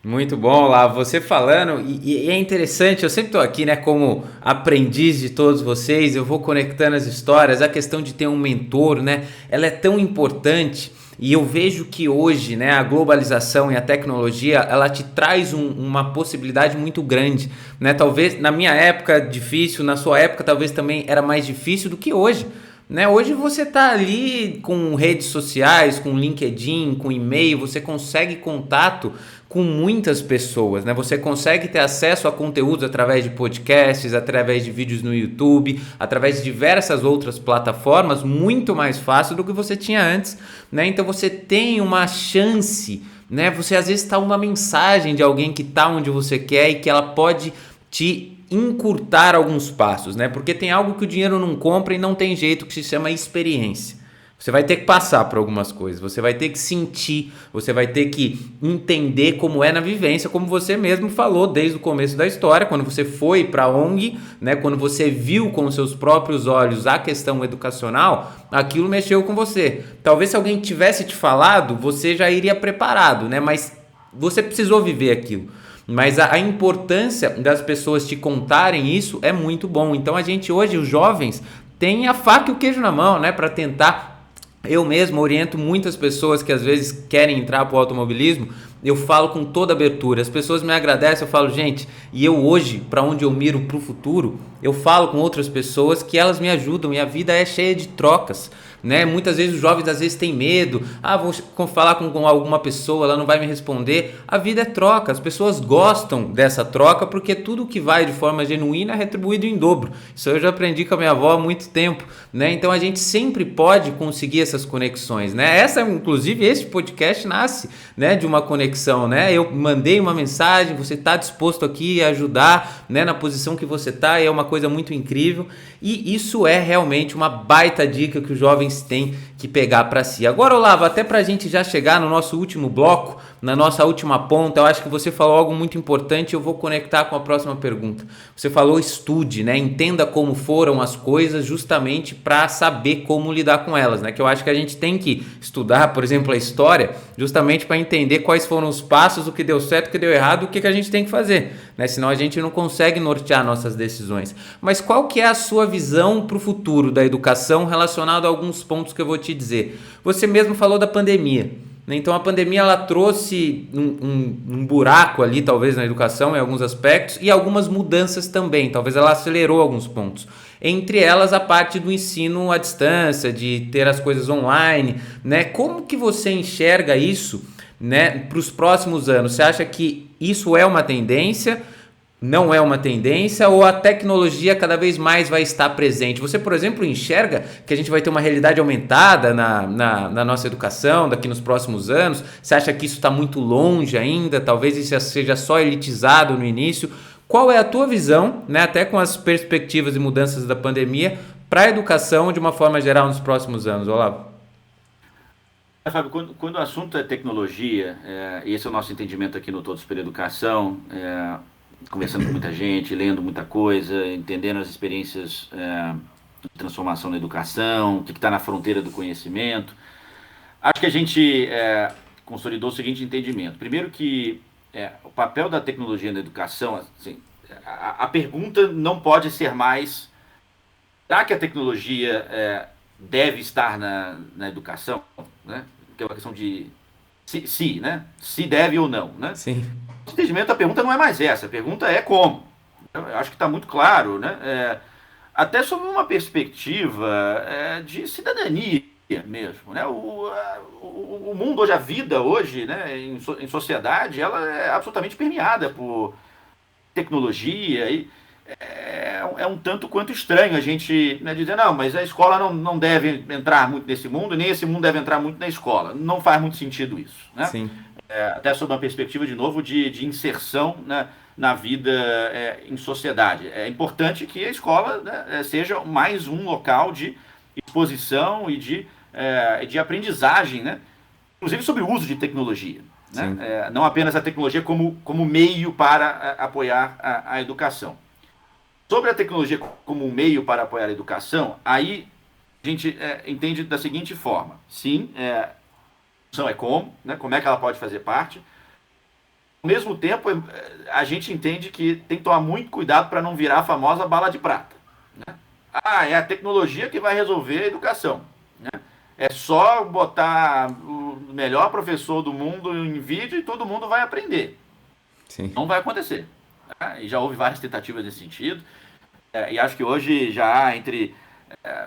Muito bom, lá você falando, e é interessante, eu sempre estou aqui, né, como aprendiz de todos vocês, eu vou conectando as histórias, a questão de ter um mentor, né, ela é tão importante. E eu vejo que hoje, né, a globalização e a tecnologia, ela te traz uma possibilidade muito grande, né? Talvez na minha época difícil, na sua época talvez também era mais difícil do que hoje, né? Hoje você tá ali com redes sociais, com LinkedIn, com e-mail, você consegue contato com muitas pessoas, né? Você consegue ter acesso a conteúdos através de podcasts, através de vídeos no YouTube, através de diversas outras plataformas, muito mais fácil do que você tinha antes, né? Então você tem uma chance, né? Você às vezes está uma mensagem de alguém que está onde você quer e que ela pode te encurtar alguns passos, né? Porque tem algo que o dinheiro não compra e não tem jeito, que se chama experiência. Você vai ter que passar por algumas coisas, você vai ter que sentir, você vai ter que entender como é na vivência, como você mesmo falou desde o começo da história, quando você foi para a ONG, né, quando você viu com seus próprios olhos a questão educacional, aquilo mexeu com você. Talvez se alguém tivesse te falado, você já iria preparado, né, mas você precisou viver aquilo. Mas a importância das pessoas te contarem isso é muito bom. Então a gente hoje, os jovens, tem a faca e o queijo na mão, né, para tentar Eu mesmo oriento muitas pessoas que às vezes querem entrar para o automobilismo. Eu falo com toda abertura, as pessoas me agradecem, eu falo, gente, e eu hoje, para onde eu miro para o futuro, eu falo com outras pessoas que elas me ajudam e a vida é cheia de trocas, né? Muitas vezes os jovens às vezes têm medo, vou falar com alguma pessoa, ela não vai me responder. A vida é troca, as pessoas gostam dessa troca porque tudo que vai de forma genuína é retribuído em dobro. Isso eu já aprendi com a minha avó há muito tempo, né? Então a gente sempre pode conseguir essas conexões, né? Inclusive, este podcast nasce, né, de uma conexão, né? Eu mandei uma mensagem, você está disposto aqui a ajudar, né, na posição que você está, e é uma coisa muito incrível. E isso é realmente uma baita dica que os jovens têm que pegar para si. Agora, Olavo, até para a gente já chegar no nosso último bloco, na nossa última ponta, eu acho que você falou algo muito importante e eu vou conectar com a próxima pergunta. Você falou estude, né? Entenda como foram as coisas justamente para saber como lidar com elas, né? Que eu acho que a gente tem que estudar, por exemplo, a história, justamente para entender quais foram os passos, o que deu certo, o que deu errado, o que a gente tem que fazer, né? Senão a gente não consegue nortear nossas decisões. Mas qual que é a sua visão para o futuro da educação relacionado a alguns pontos que eu vou te dizer? Você mesmo falou da pandemia. Então a pandemia ela trouxe um buraco ali, talvez, na educação em alguns aspectos, e algumas mudanças também. Talvez ela acelerou alguns pontos. Entre elas a parte do ensino à distância, de ter as coisas online, né? Como que você enxerga isso, né, para os próximos anos? Você acha que isso é uma tendência? Não é uma tendência, ou a tecnologia cada vez mais vai estar presente? Você, por exemplo, enxerga que a gente vai ter uma realidade aumentada na nossa educação daqui nos próximos anos? Você acha que isso está muito longe ainda? Talvez isso seja só elitizado no início? Qual é a tua visão, né, até com as perspectivas e mudanças da pandemia, para a educação de uma forma geral nos próximos anos, Olavo? Fábio, quando o assunto é tecnologia, esse é o nosso entendimento aqui no Todos pela Educação, conversando com muita gente, lendo muita coisa, entendendo as experiências de transformação na educação, o que está na fronteira do conhecimento. Acho que a gente consolidou o seguinte entendimento. Primeiro que o papel da tecnologia na educação, assim, a pergunta não pode ser mais, será que a tecnologia deve estar na educação? Né? Que é uma questão de se, né? Se deve ou não, né? Sim. No entendimento, a pergunta não é mais essa, a pergunta é como. Eu acho que está muito claro, né? Até sob uma perspectiva de cidadania mesmo, né? O mundo hoje, a vida hoje, né, em sociedade, ela é absolutamente permeada por tecnologia e é um tanto quanto estranho a gente, né, dizer, não, mas a escola não deve entrar muito nesse mundo, nem esse mundo deve entrar muito na escola. Não faz muito sentido isso, né? Sim. Até sob uma perspectiva, de novo, de inserção, né, na vida em sociedade. É importante que a escola, né, seja mais um local de exposição e de aprendizagem, né, inclusive sobre o uso de tecnologia. Né? Não apenas a tecnologia como meio para apoiar a educação. Sobre a tecnologia como um meio para apoiar a educação, aí a gente entende da seguinte forma. Sim, é como, né? Como é que ela pode fazer parte. Ao mesmo tempo, a gente entende que tem que tomar muito cuidado para não virar a famosa bala de prata. Né? É a tecnologia que vai resolver a educação. Né? É só botar o melhor professor do mundo em vídeo e todo mundo vai aprender. Sim. Não vai acontecer. Né? E já houve várias tentativas nesse sentido. E acho que hoje já há entre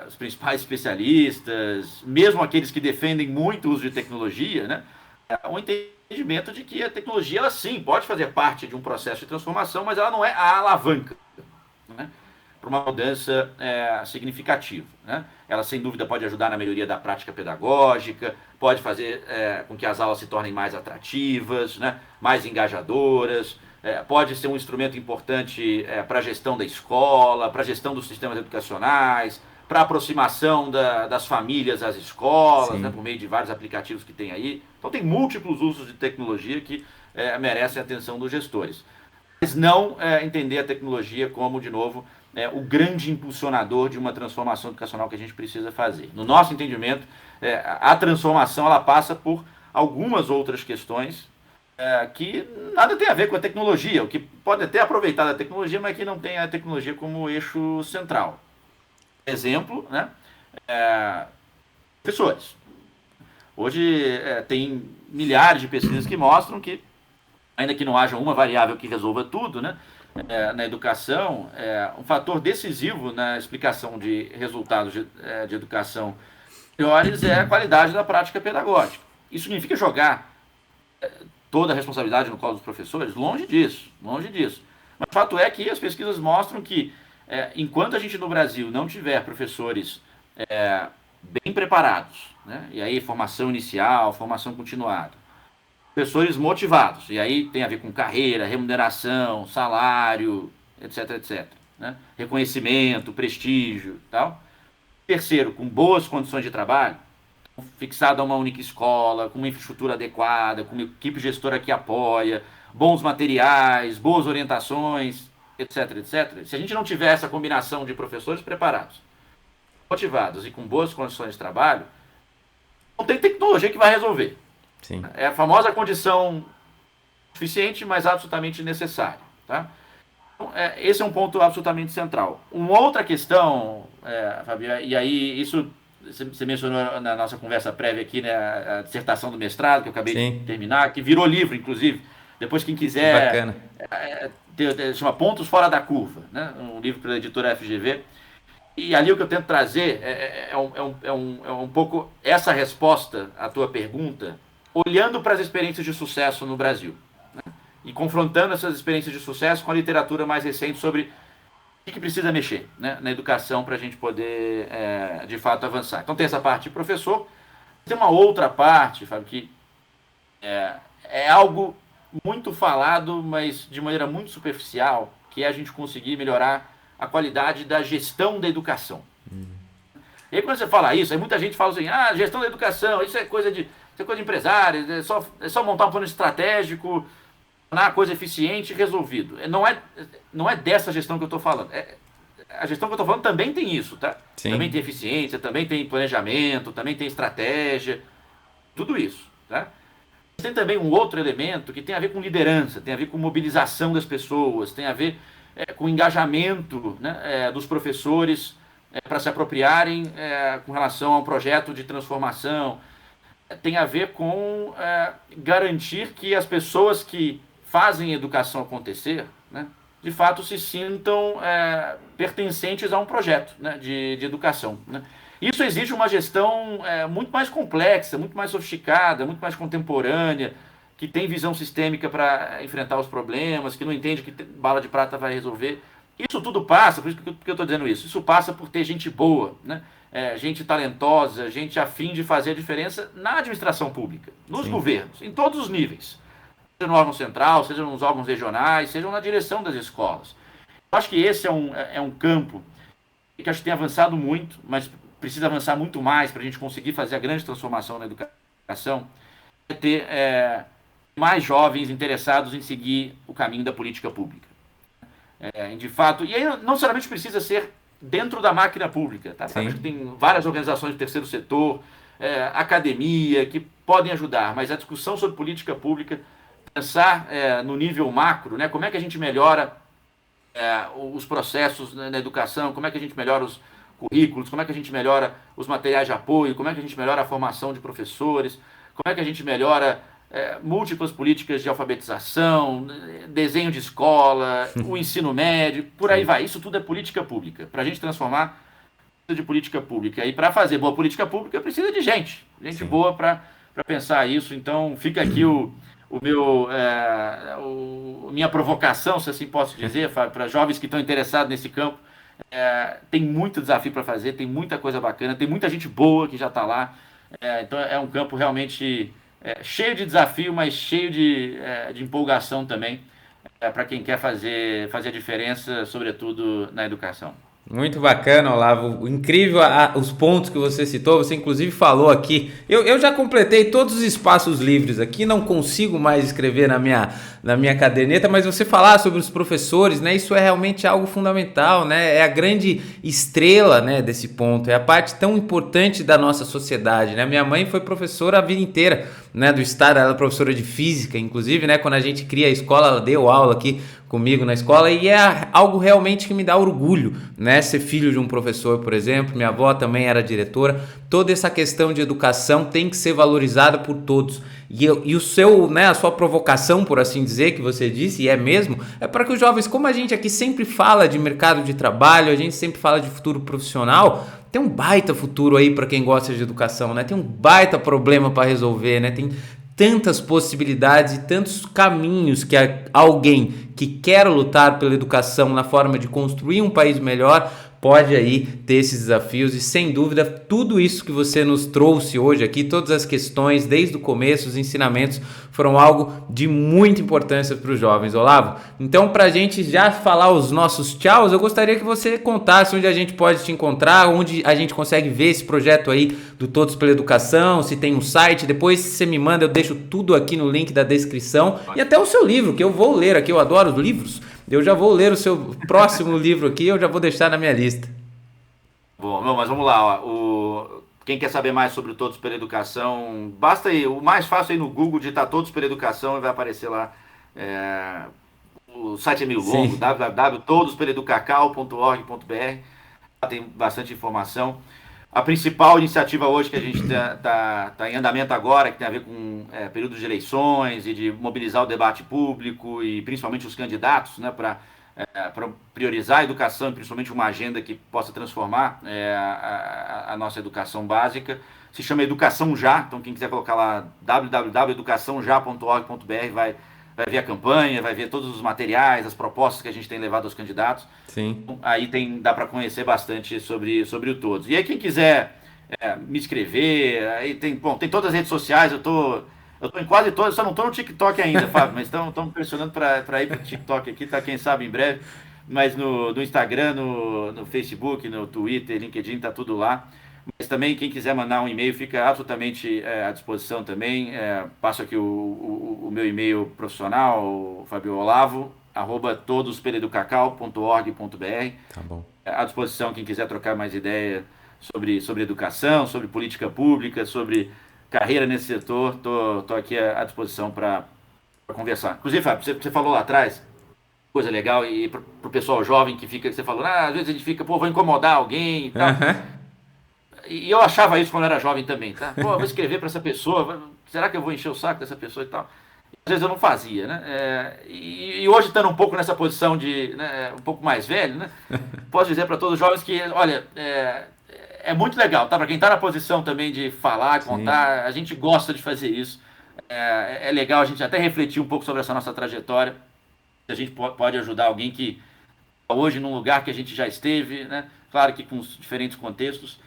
os principais especialistas, mesmo aqueles que defendem muito o uso de tecnologia, né, um entendimento de que a tecnologia, ela sim, pode fazer parte de um processo de transformação, mas ela não é a alavanca, né, para uma mudança significativa. Né? Ela, sem dúvida, pode ajudar na melhoria da prática pedagógica, pode fazer com que as aulas se tornem mais atrativas, né, mais engajadoras, pode ser um instrumento importante para a gestão da escola, para a gestão dos sistemas educacionais, para a aproximação das famílias às escolas, né, por meio de vários aplicativos que tem aí. Então tem múltiplos usos de tecnologia que merecem a atenção dos gestores. Mas não entender a tecnologia como, de novo, o grande impulsionador de uma transformação educacional que a gente precisa fazer. No nosso entendimento, a transformação ela passa por algumas outras questões que nada tem a ver com a tecnologia, o que pode até aproveitar da tecnologia, mas que não tem a tecnologia como eixo central. Exemplo, né? Professores. Hoje tem milhares de pesquisas que mostram que, ainda que não haja uma variável que resolva tudo, né, na educação, um fator decisivo na explicação de resultados de educação melhores é a qualidade da prática pedagógica. Isso significa jogar toda a responsabilidade no colo dos professores? Longe disso, longe disso. Mas o fato é que as pesquisas mostram que, enquanto a gente no Brasil não tiver professores bem preparados, né, e aí formação inicial, formação continuada, professores motivados, e aí tem a ver com carreira, remuneração, salário, etc, etc, né, reconhecimento, prestígio, tal. Terceiro, com boas condições de trabalho, fixado a uma única escola, com uma infraestrutura adequada, com uma equipe gestora que apoia, bons materiais, boas orientações, etc, etc. Se a gente não tiver essa combinação de professores preparados, motivados e com boas condições de trabalho, não tem tecnologia que vai resolver. Sim. É a famosa condição suficiente, mas absolutamente necessária. Tá? Então, esse é um ponto absolutamente central. Uma outra questão, Fabio, e aí isso você mencionou na nossa conversa prévia aqui, né, a dissertação do mestrado, que eu acabei Sim. de terminar, que virou livro, inclusive. Depois, quem quiser, bacana. Chama Pontos Fora da Curva, né, um livro pela editora FGV. E ali o que eu tento trazer é um pouco essa resposta à tua pergunta, olhando para as experiências de sucesso no Brasil, né, e confrontando essas experiências de sucesso com a literatura mais recente sobre o que precisa mexer, né, na educação para a gente poder, de fato, avançar. Então tem essa parte de professor. Tem uma outra parte, Fábio, que é algo muito falado, mas de maneira muito superficial, que é a gente conseguir melhorar a qualidade da gestão da educação. E aí quando você fala isso, aí muita gente fala assim, gestão da educação, isso é coisa de empresário, é só montar um plano estratégico, tornar a coisa eficiente e resolvido. Não é dessa gestão que eu estou falando. A gestão que eu estou falando também tem isso, tá? Sim. Também tem eficiência, também tem planejamento, também tem estratégia, tudo isso, tá? Tem também um outro elemento que tem a ver com liderança, tem a ver com mobilização das pessoas, tem a ver com engajamento, né, dos professores para se apropriarem com relação ao projeto de transformação. Tem a ver com garantir que as pessoas que fazem a educação acontecer, né, de fato se sintam pertencentes a um projeto, né, de educação, né. Isso exige uma gestão muito mais complexa, muito mais sofisticada, muito mais contemporânea, que tem visão sistêmica para enfrentar os problemas, que não entende que bala de prata vai resolver. Isso tudo passa, por isso que eu estou dizendo isso, passa por ter gente boa, né? Gente talentosa, gente a fim de fazer a diferença na administração pública, nos governos, em todos os níveis. Seja no órgão central, seja nos órgãos regionais, seja na direção das escolas. Eu acho que esse é um campo que acho que tem avançado muito, mas precisa avançar muito mais para a gente conseguir fazer a grande transformação na educação, é ter mais jovens interessados em seguir o caminho da política pública. De fato, e aí não necessariamente precisa ser dentro da máquina pública, tá? Acho que tem várias organizações do terceiro setor, academia, que podem ajudar, mas a discussão sobre política pública, pensar no nível macro, né? Como é que a gente melhora os processos na educação, como é que a gente melhora os currículos, como é que a gente melhora os materiais de apoio, como é que a gente melhora a formação de professores, como é que a gente melhora múltiplas políticas de alfabetização, desenho de escola, o ensino médio, por aí vai. Isso tudo é política pública. Para a gente transformar, precisa de política pública. E para fazer boa política pública, precisa de gente boa para pensar isso. Então, fica aqui minha provocação, se assim posso dizer, para jovens que estão interessados nesse campo. Tem muito desafio para fazer, tem muita coisa bacana, tem muita gente boa que já está lá. Então, é um campo realmente cheio de desafio, mas cheio de empolgação também, para quem quer fazer a diferença, sobretudo na educação. Muito bacana, Olavo. Incrível os pontos que você citou. Você inclusive falou aqui. Eu já completei todos os espaços livres aqui. Não consigo mais escrever na minha caderneta, mas você falar sobre os professores, né? Isso é realmente algo fundamental, né? É a grande estrela, né, desse ponto. É a parte tão importante da nossa sociedade, né? Minha mãe foi professora a vida inteira. né, do estado, ela é professora de física, inclusive, né, quando a gente cria a escola, ela deu aula aqui comigo na escola, e é algo realmente que me dá orgulho, né, ser filho de um professor, por exemplo. Minha avó também era diretora. Toda essa questão de educação tem que ser valorizada por todos. E o seu, né, a sua provocação, por assim dizer, que você disse, e é mesmo, é para que os jovens, como a gente aqui sempre fala de mercado de trabalho, a gente sempre fala de futuro profissional, tem um baita futuro aí para quem gosta de educação, né? Tem um baita problema para resolver, né? Tem tantas possibilidades e tantos caminhos que alguém que quer lutar pela educação na forma de construir um país melhor pode aí ter esses desafios. E sem dúvida tudo isso que você nos trouxe hoje aqui, todas as questões desde o começo, os ensinamentos foram algo de muita importância para os jovens, Olavo. Então, para a gente já falar os nossos tchauz, eu gostaria que você contasse onde a gente pode te encontrar, onde a gente consegue ver esse projeto aí do Todos pela Educação, se tem um site. Depois você me manda, eu deixo tudo aqui no link da descrição, e até o seu livro, que eu vou ler aqui, eu adoro os livros. Eu já vou ler o seu próximo livro aqui, eu já vou deixar na minha lista. Bom, mas vamos lá, ó. Quem quer saber mais sobre o Todos pela Educação, basta ir, o mais fácil é ir no Google, digitar Todos pela Educação e vai aparecer lá. O site é meio longo, www.todospelaeducacau.org.br. Tem bastante informação. A principal iniciativa hoje que a gente tá em andamento agora, que tem a ver com período de eleições e de mobilizar o debate público e principalmente os candidatos, né, para priorizar a educação, e principalmente uma agenda que possa transformar a nossa educação básica, se chama Educação Já. Então quem quiser colocar lá www.educaçãojá.org.br vai ver a campanha, vai ver todos os materiais, as propostas que a gente tem levado aos candidatos. Sim. Então, aí dá para conhecer bastante sobre o Todos. E aí quem quiser me escrever, aí tem todas as redes sociais, eu tô em quase todas, só não tô no TikTok ainda, Fábio, mas estamos pressionando para ir para o TikTok aqui, tá? Quem sabe em breve, mas no Instagram, no Facebook, no Twitter, LinkedIn, tá tudo lá. Mas também quem quiser mandar um e-mail fica absolutamente à disposição também. Passo aqui o meu e-mail profissional, fabioolavo@todospelaeducacau.org.br. Tá bom. À disposição quem quiser trocar mais ideia sobre educação, sobre política pública, sobre carreira nesse setor. Tô aqui à disposição para conversar. Inclusive, Fábio, você falou lá atrás, coisa legal, e para o pessoal jovem que você falou, às vezes a gente fica, vou incomodar alguém e tal. E eu achava isso quando eu era jovem também, tá? Vou escrever para essa pessoa, será que eu vou encher o saco dessa pessoa e tal? Às vezes eu não fazia, né? E hoje, estando um pouco nessa posição de, né, um pouco mais velho, né? Posso dizer para todos os jovens que, olha, é muito legal, tá? Para quem está na posição também de falar, contar, sim, a gente gosta de fazer isso. É legal a gente até refletir um pouco sobre essa nossa trajetória. A gente pode ajudar alguém que hoje num lugar que a gente já esteve, né? Claro que com os diferentes contextos.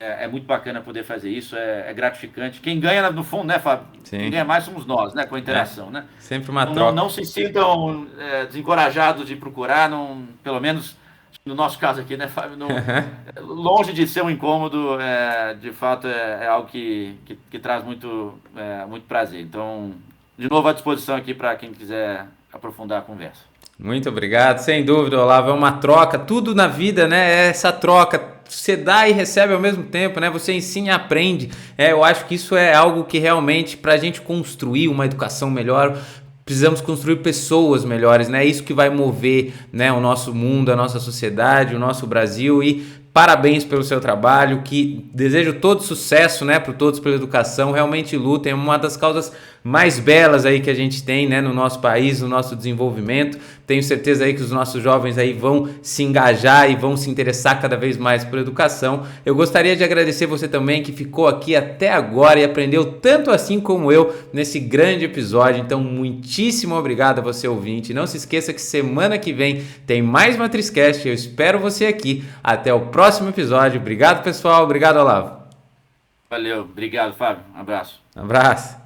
É muito bacana poder fazer isso, é gratificante. Quem ganha, no fundo, né, Fábio? Sim. Quem ganha mais somos nós, né, com a interação, né? Sempre uma troca. Não se sintam desencorajados de procurar, pelo menos no nosso caso aqui, né, Fábio? Longe de ser um incômodo, de fato é algo que traz muito prazer. Então, de novo, à disposição aqui para quem quiser aprofundar a conversa. Muito obrigado, sem dúvida, Olavo, é uma troca, tudo na vida, né, é essa troca, você dá e recebe ao mesmo tempo, né, você ensina e aprende, eu acho que isso é algo que realmente, para a gente construir uma educação melhor, precisamos construir pessoas melhores, né, é isso que vai mover, né, o nosso mundo, a nossa sociedade, o nosso Brasil. E parabéns pelo seu trabalho, que desejo todo sucesso, né, para Todos pela Educação. Realmente lutem, é uma das causas mais belas aí que a gente tem, né, no nosso país, no nosso desenvolvimento. Tenho certeza aí que os nossos jovens aí vão se engajar e vão se interessar cada vez mais por educação. Eu gostaria de agradecer você também que ficou aqui até agora e aprendeu tanto assim como eu nesse grande episódio. Então, muitíssimo obrigado a você, ouvinte. Não se esqueça que semana que vem tem mais MatrizCast. Eu espero você aqui. Até o próximo episódio. Obrigado, pessoal. Obrigado, Olavo. Valeu. Obrigado, Fábio. Um abraço. Um abraço.